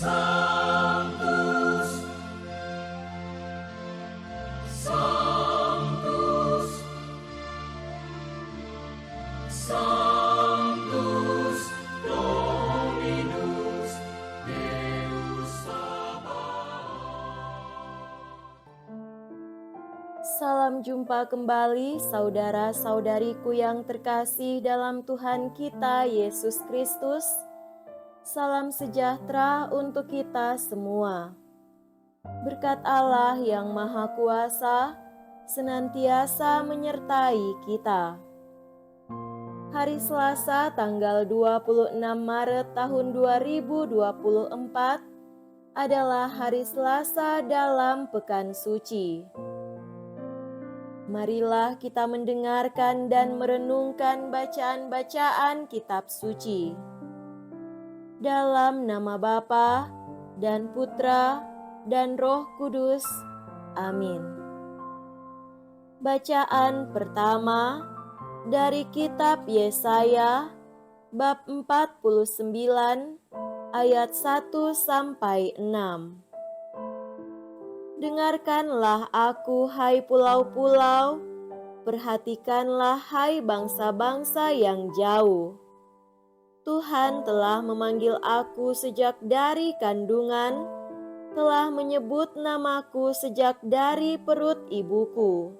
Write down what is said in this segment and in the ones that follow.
Sanctus, Sanctus, Sanctus Dominus Deus Sabaoth. Salam jumpa kembali saudara-saudariku yang terkasih dalam Tuhan kita Yesus Kristus. Salam sejahtera untuk kita semua. Berkat Allah yang Maha Kuasa senantiasa menyertai kita. Hari Selasa tanggal 26 Maret tahun 2024 adalah hari Selasa dalam Pekan Suci. Marilah kita mendengarkan dan merenungkan bacaan-bacaan kitab suci. Dalam nama Bapa dan Putra dan Roh Kudus. Amin. Bacaan pertama dari kitab Yesaya bab 49 ayat 1 sampai 6. Dengarkanlah aku, hai pulau-pulau, perhatikanlah, hai bangsa-bangsa yang jauh. Tuhan telah memanggil aku sejak dari kandungan, telah menyebut namaku sejak dari perut ibuku.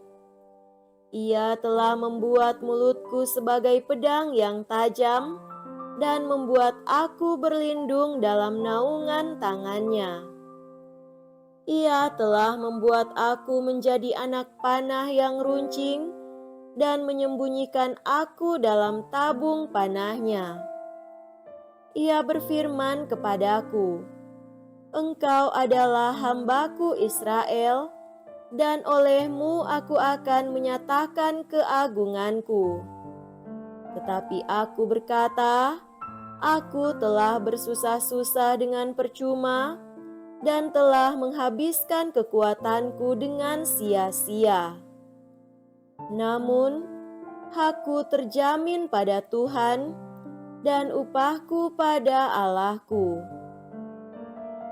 Ia telah membuat mulutku sebagai pedang yang tajam, dan membuat aku berlindung dalam naungan tangannya. Ia telah membuat aku menjadi anak panah yang runcing dan menyembunyikan aku dalam tabung panahnya. Ia berfirman kepadaku, "Engkau adalah hambaku Israel, dan olehmu aku akan menyatakan keagunganku." Tetapi aku berkata, "Aku telah bersusah-susah dengan percuma, dan telah menghabiskan kekuatanku dengan sia-sia. Namun, hakku terjamin pada Tuhan, dan upahku pada Allahku."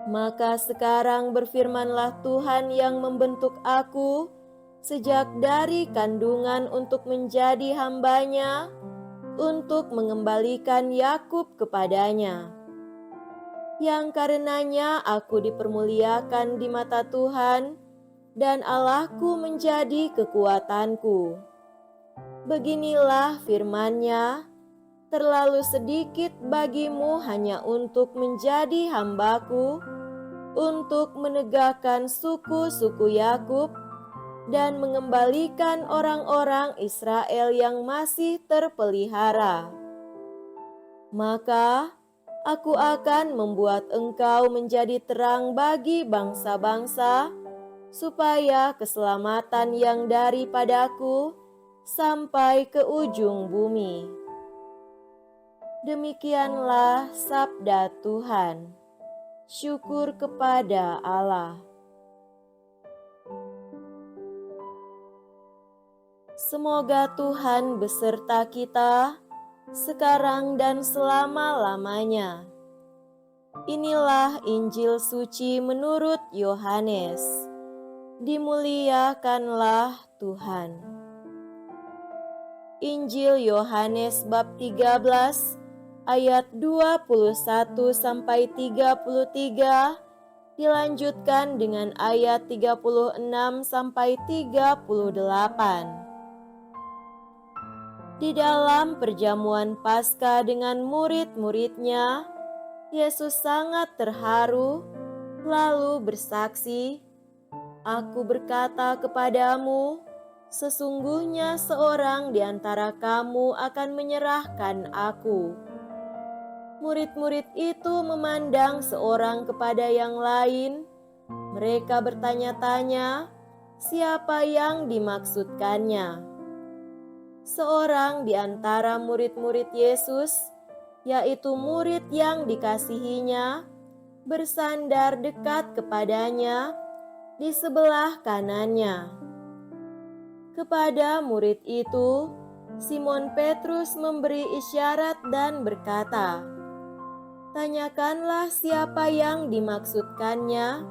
Maka sekarang berfirmanlah Tuhan yang membentuk aku sejak dari kandungan untuk menjadi hambanya, untuk mengembalikan Yakub kepadanya, yang karenanya aku dipermuliakan di mata Tuhan, dan Allahku menjadi kekuatanku. Beginilah firman-Nya, "Terlalu sedikit bagimu hanya untuk menjadi hambaku, untuk menegakkan suku-suku Yakub, dan mengembalikan orang-orang Israel yang masih terpelihara. Maka aku akan membuat engkau menjadi terang bagi bangsa-bangsa, supaya keselamatan yang daripadaku sampai ke ujung bumi." Demikianlah sabda Tuhan. Syukur kepada Allah. Semoga Tuhan beserta kita sekarang dan selama-lamanya. Inilah Injil suci menurut Yohanes. Dimuliakanlah Tuhan. Injil Yohanes bab 13 ayat 21 sampai 33 dilanjutkan dengan ayat 36 sampai 38. Di dalam perjamuan Paskah dengan murid-muridnya, Yesus sangat terharu, lalu bersaksi, "Aku berkata kepadamu, sesungguhnya seorang di antara kamu akan menyerahkan aku." Murid-murid itu memandang seorang kepada yang lain. Mereka bertanya-tanya, siapa yang dimaksudkannya? Seorang di antara murid-murid Yesus, yaitu murid yang dikasihinya, bersandar dekat kepadanya di sebelah kanannya. Kepada murid itu, Simon Petrus memberi isyarat dan berkata, Tanyakanlah siapa yang dimaksudkannya.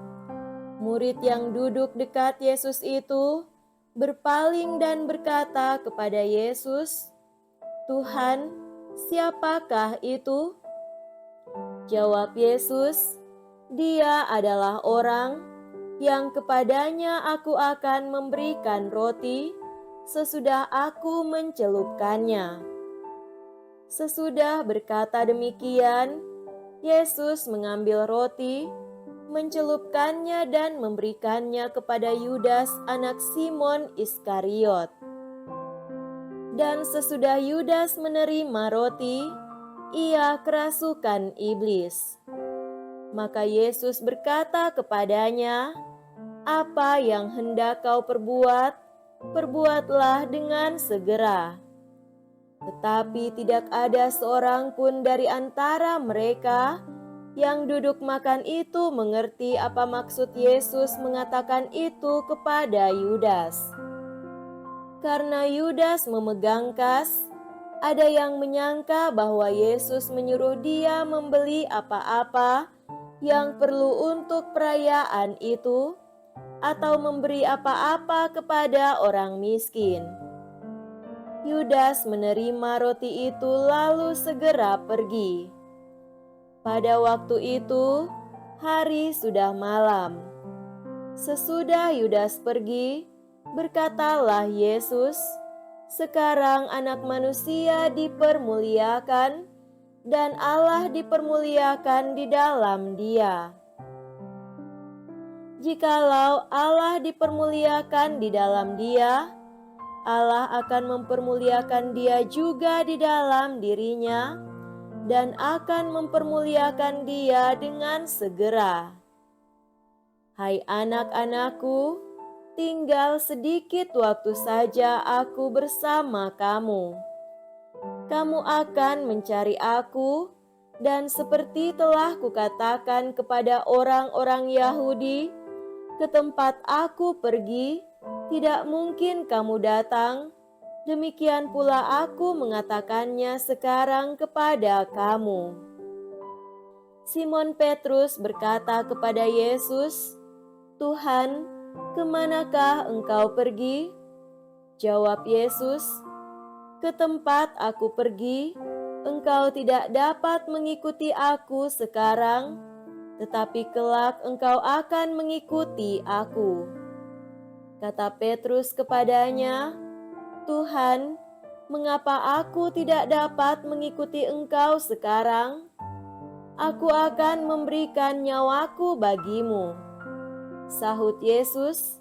Murid yang duduk dekat Yesus itu berpaling dan berkata kepada Yesus, "Tuhan, siapakah itu?" Jawab Yesus, "Dia adalah orang yang kepadanya aku akan memberikan roti sesudah aku mencelupkannya." Sesudah berkata demikian, Yesus mengambil roti, mencelupkannya dan memberikannya kepada Yudas anak Simon Iskariot. Dan sesudah Yudas menerima roti, ia kerasukan iblis. Maka Yesus berkata kepadanya, "Apa yang hendak kau perbuat, perbuatlah dengan segera." Tetapi tidak ada seorang pun dari antara mereka yang duduk makan itu mengerti apa maksud Yesus mengatakan itu kepada Yudas. Karena Yudas memegang kas, ada yang menyangka bahwa Yesus menyuruh dia membeli apa-apa yang perlu untuk perayaan itu, atau memberi apa-apa kepada orang miskin. Yudas menerima roti itu lalu segera pergi. Pada waktu itu, hari sudah malam. Sesudah Yudas pergi, berkatalah Yesus, "Sekarang Anak Manusia dipermuliakan, dan Allah dipermuliakan di dalam Dia. Jikalau Allah dipermuliakan di dalam Dia, Allah akan mempermuliakan Dia juga di dalam dirinya dan akan mempermuliakan Dia dengan segera. Hai anak-anakku, tinggal sedikit waktu saja aku bersama kamu. Kamu akan mencari aku, dan seperti telah kukatakan kepada orang-orang Yahudi, ke tempat aku pergi, tidak mungkin kamu datang, demikian pula aku mengatakannya sekarang kepada kamu." Simon Petrus berkata kepada Yesus, "Tuhan, kemanakah engkau pergi?" Jawab Yesus, "Ke tempat aku pergi, engkau tidak dapat mengikuti aku sekarang, tetapi kelak engkau akan mengikuti aku." Kata Petrus kepadanya, "Tuhan, mengapa aku tidak dapat mengikuti Engkau sekarang? Aku akan memberikan nyawaku bagimu." Sahut Yesus,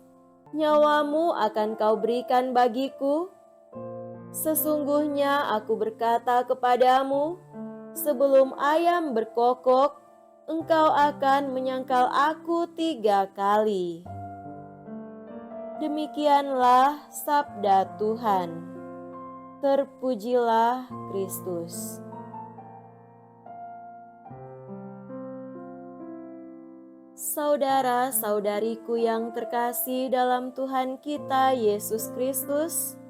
"Nyawamu akan kau berikan bagiku? Sesungguhnya aku berkata kepadamu, sebelum ayam berkokok, engkau akan menyangkal aku 3 kali." Demikianlah sabda Tuhan. Terpujilah Kristus. Saudara-saudariku yang terkasih dalam Tuhan kita Yesus Kristus,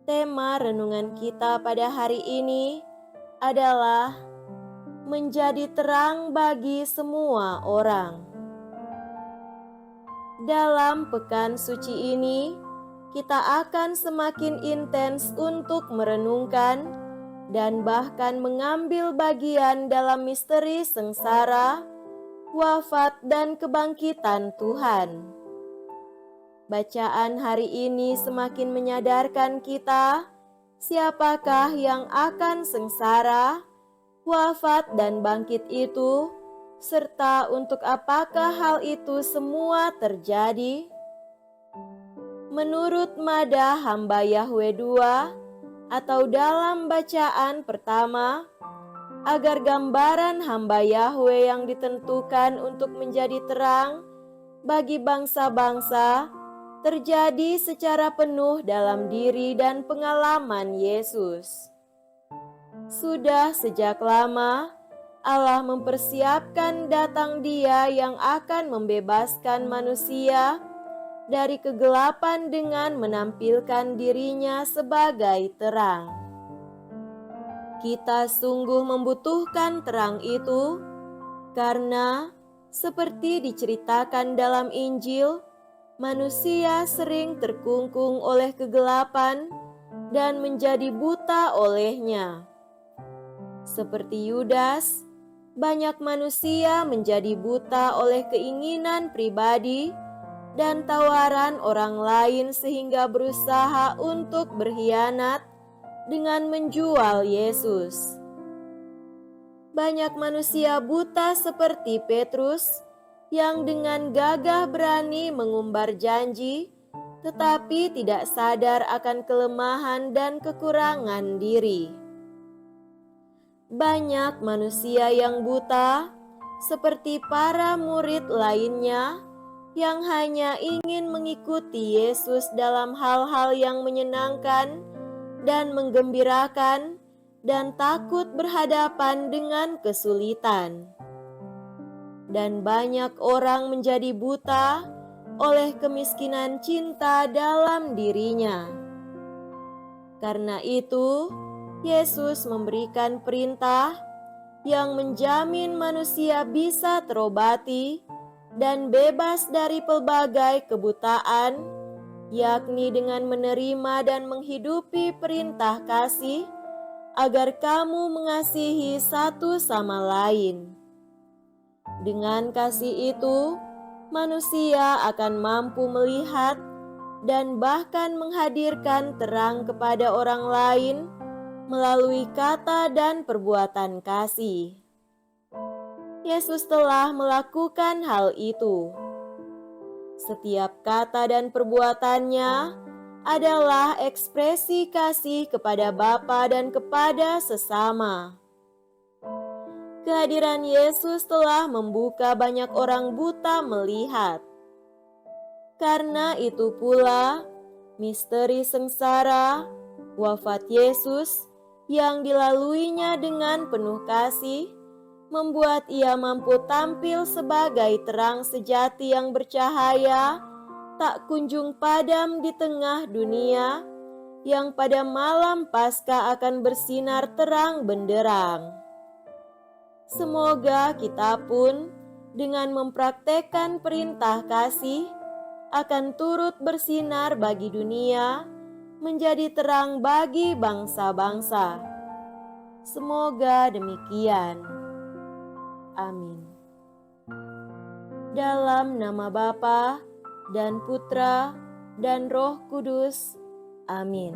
tema renungan kita pada hari ini adalah menjadi terang bagi semua orang. Dalam pekan suci ini, kita akan semakin intens untuk merenungkan dan bahkan mengambil bagian dalam misteri sengsara, wafat, dan kebangkitan Tuhan. Bacaan hari ini semakin menyadarkan kita siapakah yang akan sengsara, wafat, dan bangkit itu, serta untuk apakah hal itu semua terjadi. Menurut Madah Hamba Yahwe 2 atau dalam bacaan pertama, agar gambaran hamba Yahwe yang ditentukan untuk menjadi terang bagi bangsa-bangsa terjadi secara penuh dalam diri dan pengalaman Yesus. Sudah sejak lama, Allah mempersiapkan datang Dia yang akan membebaskan manusia dari kegelapan dengan menampilkan dirinya sebagai terang. Kita sungguh membutuhkan terang itu, karena seperti diceritakan dalam Injil, manusia sering terkungkung oleh kegelapan dan menjadi buta olehnya. Seperti Yudas, banyak manusia menjadi buta oleh keinginan pribadi dan tawaran orang lain sehingga berusaha untuk berkhianat dengan menjual Yesus. Banyak manusia buta seperti Petrus yang dengan gagah berani mengumbar janji, tetapi tidak sadar akan kelemahan dan kekurangan diri. Banyak manusia yang buta, seperti para murid lainnya, yang hanya ingin mengikuti Yesus dalam hal-hal yang menyenangkan dan menggembirakan, dan takut berhadapan dengan kesulitan. Dan banyak orang menjadi buta oleh kemiskinan cinta dalam dirinya. Karena itu, Yesus memberikan perintah yang menjamin manusia bisa terobati dan bebas dari pelbagai kebutaan, yakni dengan menerima dan menghidupi perintah kasih, agar kamu mengasihi satu sama lain. Dengan kasih itu, manusia akan mampu melihat dan bahkan menghadirkan terang kepada orang lain melalui kata dan perbuatan kasih. Yesus telah melakukan hal itu. Setiap kata dan perbuatannya adalah ekspresi kasih kepada Bapa dan kepada sesama. Kehadiran Yesus telah membuka banyak orang buta melihat. Karena itu pula, misteri sengsara, wafat Yesus yang dilaluinya dengan penuh kasih, membuat ia mampu tampil sebagai terang sejati yang bercahaya, tak kunjung padam di tengah dunia, yang pada malam Paskah akan bersinar terang benderang. Semoga kita pun dengan mempraktekkan perintah kasih akan turut bersinar bagi dunia, menjadi terang bagi bangsa-bangsa. Semoga demikian. Amin. Dalam nama Bapa dan Putra dan Roh Kudus. Amin.